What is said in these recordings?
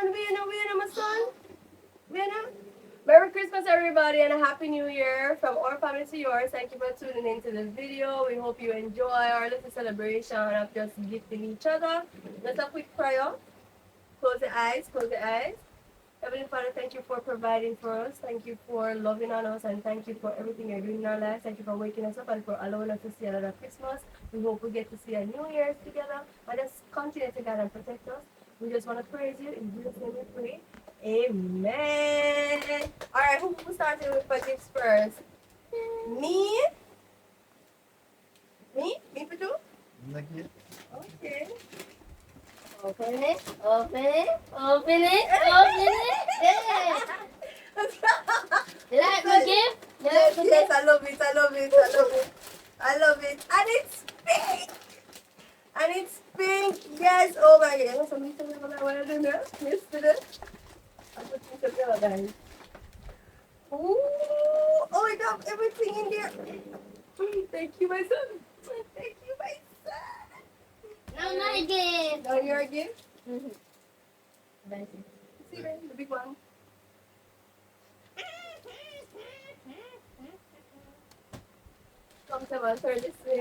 son. We know, my son. We know. Merry Christmas, everybody, and a Happy New Year from our family to yours. Thank you for tuning into the video. We hope you enjoy our little celebration of just gifting each other. Let's have a quick prayer. Close the eyes, close the eyes. Heavenly Father, thank you for providing for us. Thank you for loving on us, and thank you for everything you're doing in our lives. Thank you for waking us up and for allowing us to see another Christmas. We hope we get to see a New Year's together, and just continue to guide and protect us. We just want to praise you. In Jesus' name we pray. Amen. All right, who started with for gifts first? Me? Me for two? Okay. Open it, open it, open it, open it. Yeah. You like my gift? Yes, I love it, I love it, I love it. I love it. And it's pink! And it's pink, yes. Oh my god. What's something I want to do now? Yesterday. I put this together, guys. Ooh, oh, it got everything in there. Thank you, my son. Thank you, my son. Now my gift. Now your gift? Nice. See, man, the big one. Come to my third this way.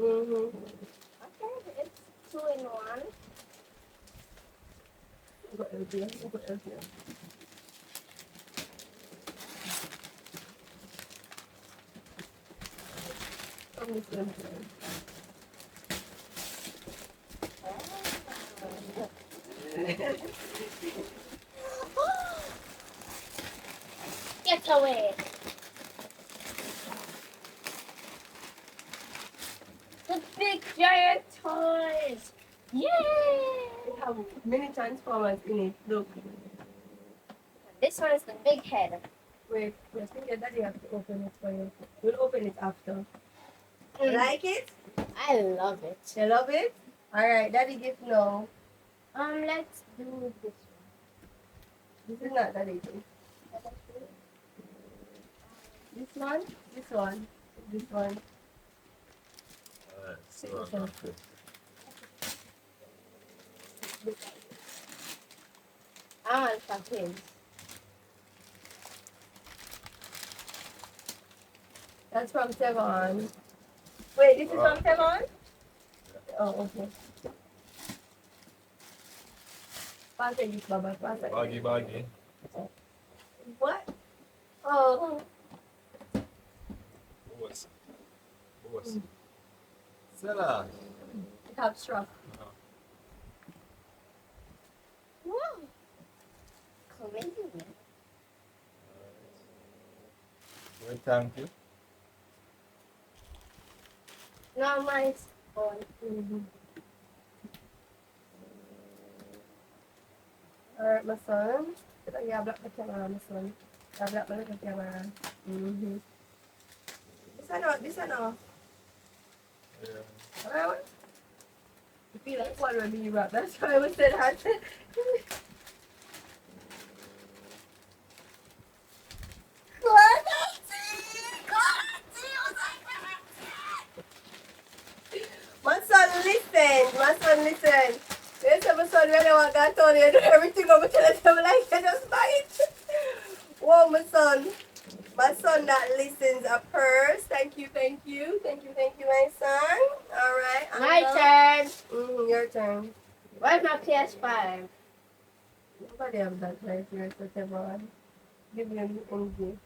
Okay, it's 2-in-1. Go LG, go LG. Come this way. Get away. The big giant toys. Yay! They have many transformers in it. Look. This one is the big head. Wait, I think your daddy have to open it for you. We'll open it after. You like it? I love it. You love it? Alright, daddy gift now. Let's do this This is not daddy gift. This one? This one? This one? Alright, so I want some pins. That's from Tevon. Wait, this is from Tevon? Oh, okay. Pass it, this, Baba. Pass it. baggy. What? Oh. Boss. Sela. It have struck. Wow. Crazy. Well, thank you. Now mine's on. Alright, my son. Yeah, block the camera, my son. Block the camera. This one off. Yeah. Alright. You feel like one when you rap. That's why I was saying that. My son listen. There's my son when I walk out on you, do everything over to the table like I just buy it. Whoa, my son. My son that listens a purse. Thank you, my son. Alright. My turn. Your turn. Where's my PS5? Nobody have that right here, so Tevon. Give him the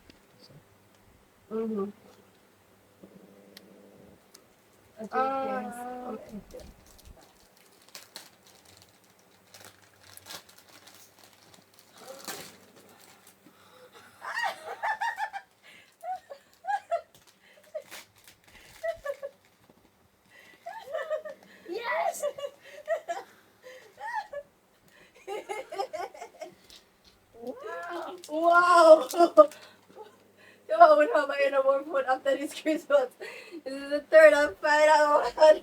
Yes. Wow! Yo, we have no more food after this Christmas. This is the third and final one.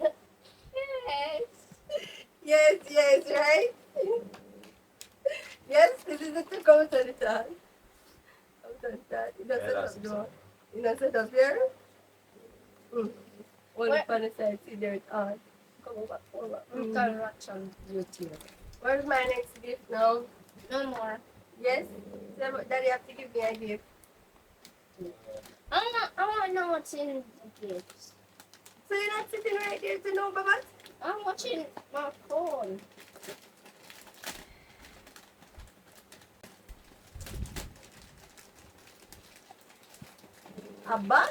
Yes, right? Yes, this is the two come to the top. Come to the top. You don't set up, no. You don't set up here? One on the side, see there it's on. Come over. You can watch on YouTube. Where's my next gift now? No more. Yes? So Daddy have to give me a gift. I want to know what's in the gifts. So you're not sitting right there to know, Baba? I'm watching my phone. Abba?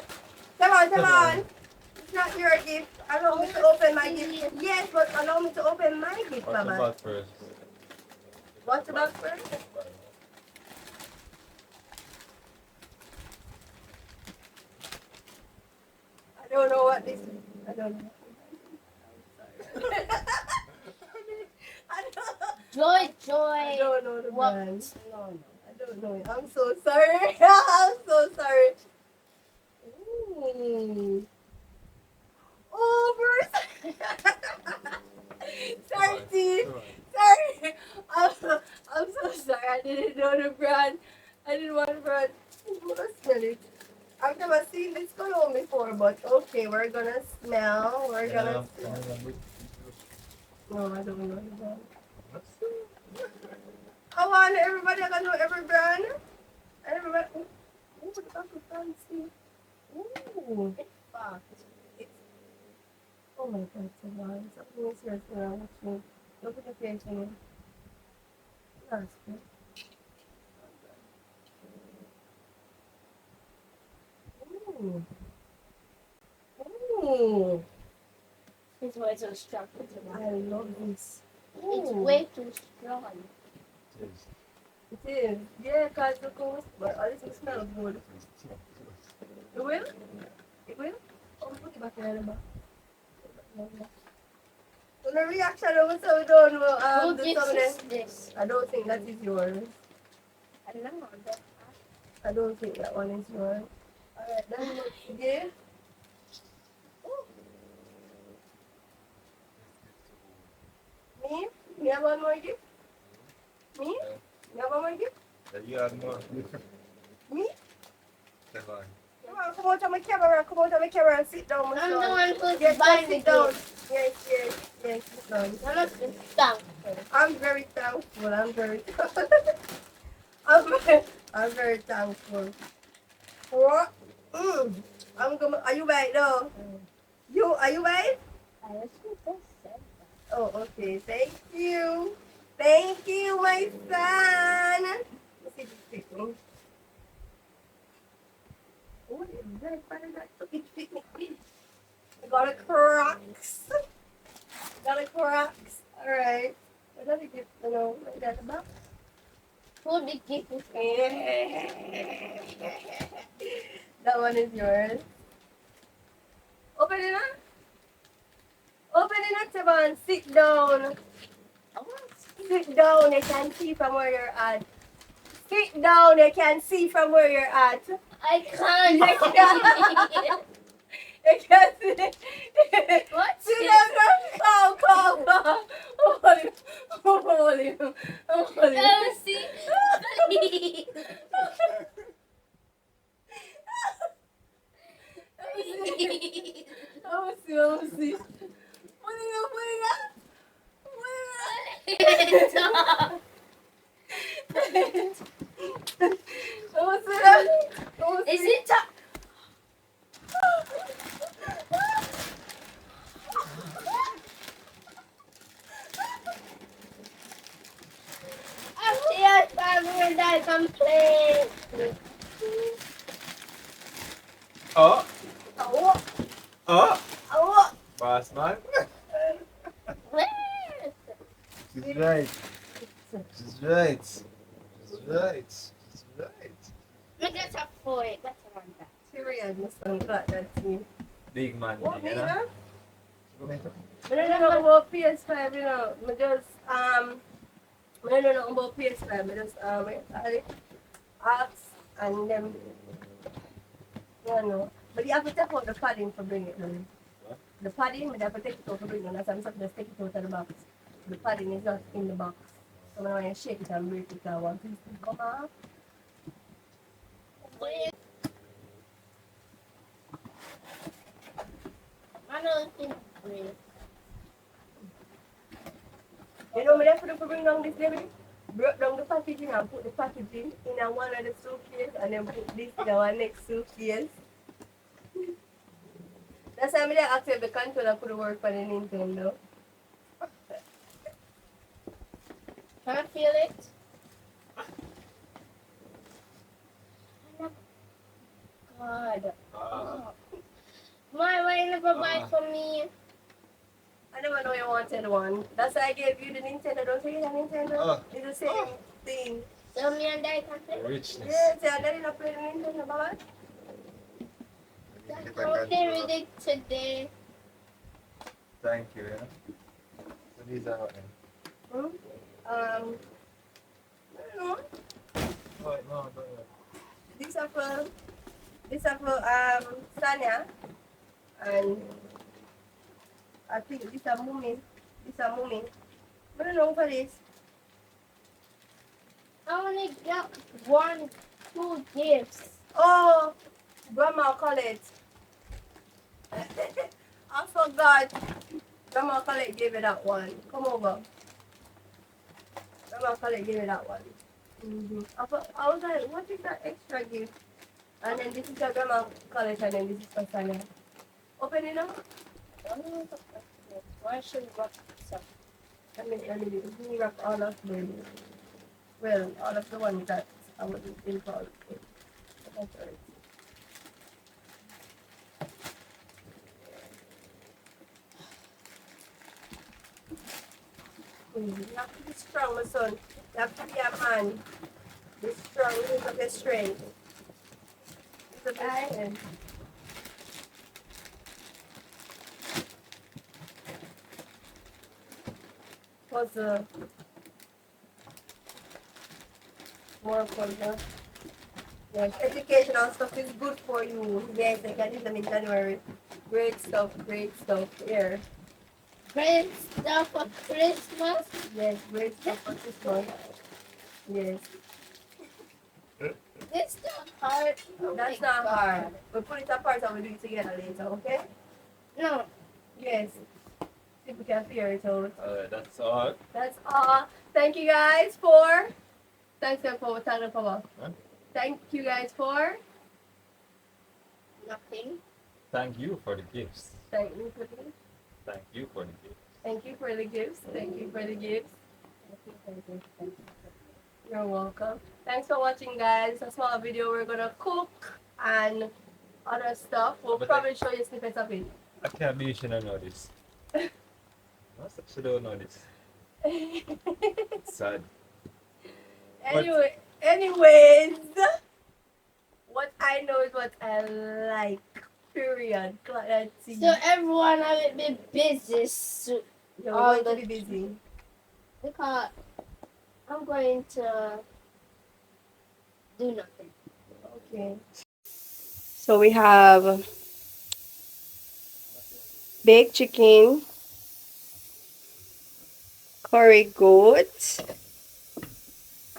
Come on. It's not your gift. Allow me to open my gift. Yes, but allow me to open my gift, What's the Baba. box first? What's the box first? I don't know what this is. I don't know. I'm sorry. I Joy. don't know the What? brand. No. I don't know it. I'm so sorry. I'm so sorry. Ooh. Oh, Bruce. Sorry, Steve. Sorry. I'm so sorry. I didn't know the brand. I didn't want the brand. I'm gonna smell it. I've never seen this cologne before, but okay, we're gonna smell. We're gonna smell. No, I don't know the brand. I want everybody. I gotta know every brand. Everybody. Ooh, the back of fancy. Ooh. Fuck. Oh my God, Savon. Something is here around me. Look at the face in it. That's good. Ooh. Ooh. It's way too strong. I love this. It's Ooh. way too strong. It is. Yeah, because look how but this will smell good. It will? It will? Oh, put it back in the box. So the reaction of so we don't know Who the gives thumbnail. us this? I don't think that is yours. I don't know. I don't think that one is yours. Alright, then let's give. Me? You have one more gift? Me? You have one more gift? You have more. Me? Come on. Come out of my camera. Come out of my camera and sit down. I'm the one who's Yes, buying sit the down. gift. Yes, sit down. I'm not thankful. I'm very thankful. I'm very thankful. I'm very thankful. What? I'm gonna. Are you right now? Are you right? I was supposed to say that. Oh, okay. Thank you. Thank you, my son. Let's see this picture. Oh, it's very fun. I got a Crocs. Got a Crocs. All right. What does it get? You know, like that about? Who the gift is That one is yours. Open it up. Open it up, Savon. Sit down. Sit down. You can see from where you're at. Sit down. You can see from where you're at. I can't. You can see. What's Sit this? down. Calm. Hold him. Oh, see? Vamos see. Put it up. Stop. Vamos see. Is it top? Yes, I'm going to complain. Oh, Oh, oh, oh. boss man. Where? She's right. She's right. She's right. She's right. Look at that for it. That's what I'm Period, my son got that team. Big man, What, you me, know? man? I don't know about PS5, you know. I just, I don't know about PS5. I just, I ask and then, you know. But you have to take out the padding for bringing it in. What? The padding, but you have to take it out for bringing it in. That's why I'm supposed to take it out of the box. The padding is not in the box. So when I shake it and break it, I want it to come off. Wait. I don't think break. You know me there for bring down this baby? broke down the packaging and put the packaging in a one of the suitcase and then put this in our next suitcase. That's why I asked if the controller could work for the Nintendo. Can I feel it? God. Ah. Why you never buy it for me? I never know you wanted one. That's why I gave you the Nintendo. Don't you get a Nintendo? Oh. It's the same thing. So me and Dad can play. Richness. Yes, yeah, daddy not play the Nintendo, bye. I'll play with it today. Thank you, yeah. So these are what then? I don't know. Oh, no, don't worry. These are for Sanya, and I think these are Mummy. I don't know for this. I only got 2 gifts. Oh, Grandma Colette. I forgot. Grandma Colette gave me that one. Come over. Grandma Colette gave me that one. I was like, what is that extra gift? And then this is your Grandma Colette, and then this is for Sanya. Open it up. Why should we wrap this up? Let me wrap all of them. Well, all of the ones that I wasn't involved in. That's right. You have to be strong, my son. You have to be a man. Be strong, use of your strength. Use of your strength. Puzzle. More puzzle. Yes, educational stuff is good for you. Yes, I can use them in January. Great stuff, here. Great stuff for Christmas. Yes, great stuff for Christmas. Yes. This stuff hard. Oh That's my not God. hard. We'll put it apart and we'll do it together later, okay? No. Yes. See if we can figure it out. That's all. That's all. Thank you guys for. Thanks for telling Papa. Huh? Thank you guys for. Nothing. Thank you for the gifts. Thank you for the. Thank you for the gifts. Thank you for the gifts. Thank you for the gifts. You're welcome. Thanks for watching, guys. A small video. We're gonna cook and other stuff. We'll But probably show you snippets of it. I can't believe you don't know this. She don't know this. It's sad. Anyways, what I know is what I like. Period. Let's see. So everyone will be busy soon. You're all going to the- be busy. Because I'm going to do nothing. Okay. So we have baked chicken, curry goat,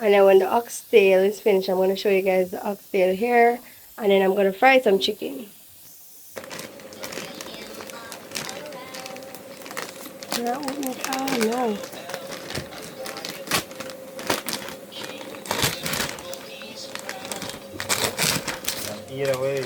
and then when the oxtail is finished, I'm going to show you guys the oxtail here, and then I'm going to fry some chicken. Oh no. Either way.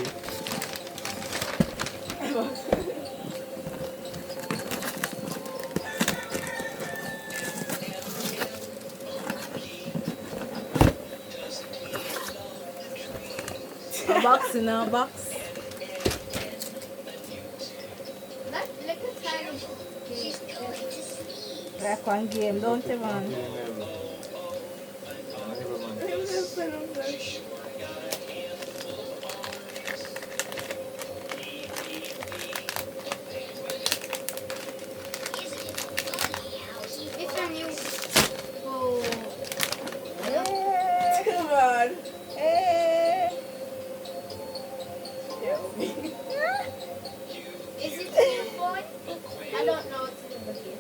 A box in a box. Look at tiny. Back one game, don't you, man? It's a new. Oh. Hey, come on. Hey. Is it a new phone? I don't know what's in the gift.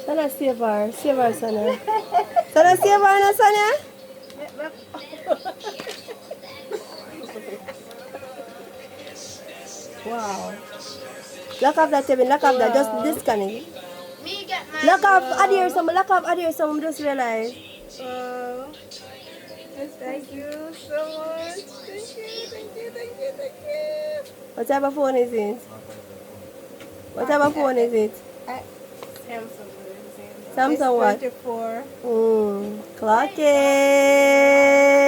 Sana Siavar, Sana. Sana Siavar na Sana? Wow. Lock off that, Kevin. Lock off that. Just disconnect. Me get Lock up, adhere some, lock up, adhere some, just realize. Wow. Thank you so much. Thank you, thank you, thank you, thank you. What type of phone is it? What type of phone is it? Samsung what? S24. Clock it.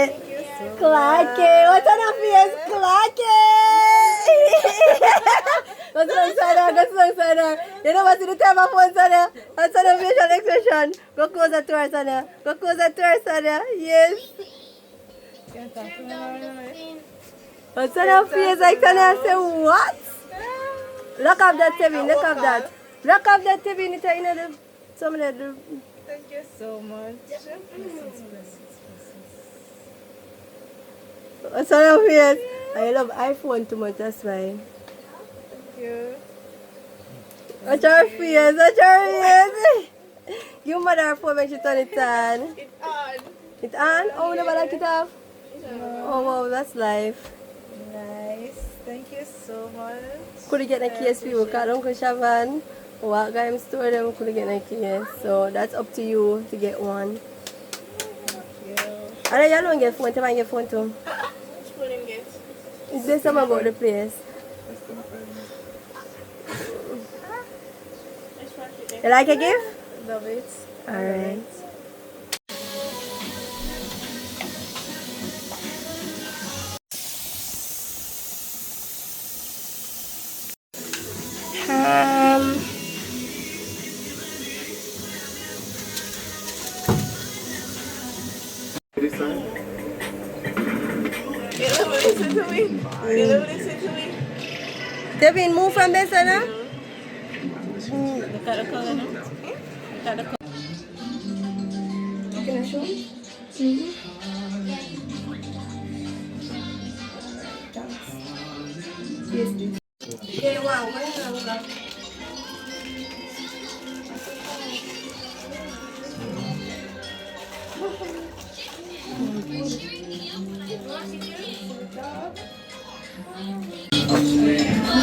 Thank you so Clock it. What's on your face? Clock it. What's on her? You know what's in the type of phone, Sonia? What's on the facial expression? Go closer to her, Sonia. Go closer to her, Sonia. Yes. Can't talk to me. What's on her face? Like Sonia say, what? Lock up that Tevin. Lock up that. Lock up that Tevin. It's in the some of the. Thank you so much. What's on your face? I love iPhone too much. That's why. Thank you. What's your face? What's your face? Give mother her phone when she turn it on. It's on. It on? Oh, never like it off? Oh, wow, that's life. Nice. Thank you so much. Could get a case for you because Uncle Shavan, what guy I'm store them, could get a case. So that's up to you to get one. Thank you. And you don't get phone, you might get phone too. Which one you get? Is there something about the place? Which one you get? You like a gift? Love it. Alright. This side? You never listen to me. You never listen to me. Devin, move from this, Anna. Look at the color now. Look at the color. Can I show you? Yes, please. Yeah, wow.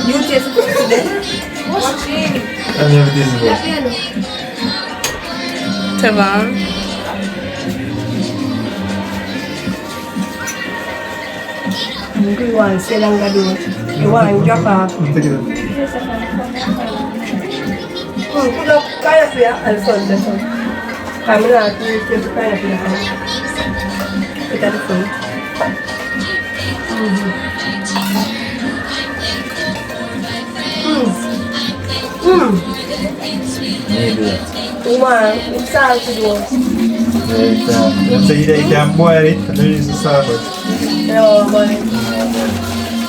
You taste it today? Watching. I never did this Tavam. You want to do? You want to drop off? Take it. Put up kind of here and salt the sun. I'm not going to take kind of here. Put at the front. Maybe. One, it's all to do. So you can boil it and then use the salad. No, but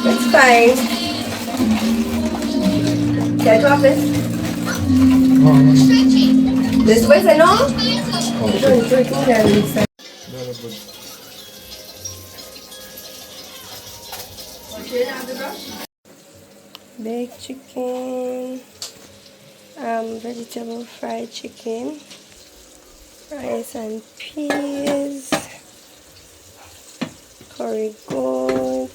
it's fine. Can I drop this? This way, say no? Don't drink in there, Lisa. Baked chicken, vegetable fried chicken, rice and peas, curry goat.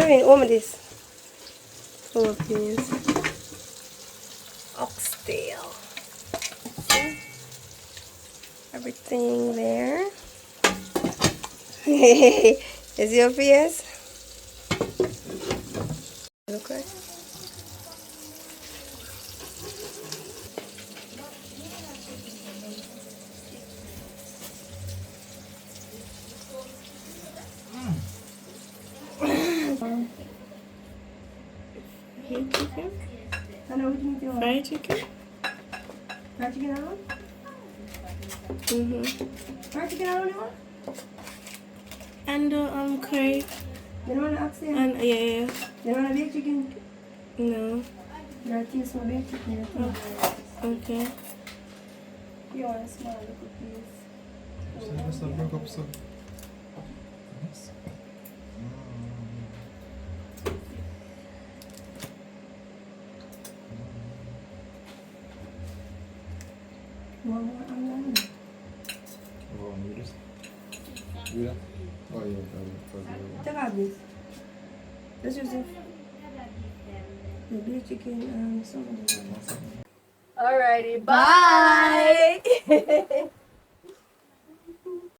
What is this? Oh, please. Oxtail. See? Everything there. Is your face? Okay. Chicken? Fried Fried chicken? Fried chicken alone? Fried chicken alone you want? And curry. You don't want to oxtail? And yeah. You don't want to baked chicken? No. You want to taste my baked chicken? Okay. You want a small little piece? Let's not break up some. One more onion. Oh, you just do that? Oh, yeah, Take out this. Let's use it. The beef chicken, some of the Alrighty, bye.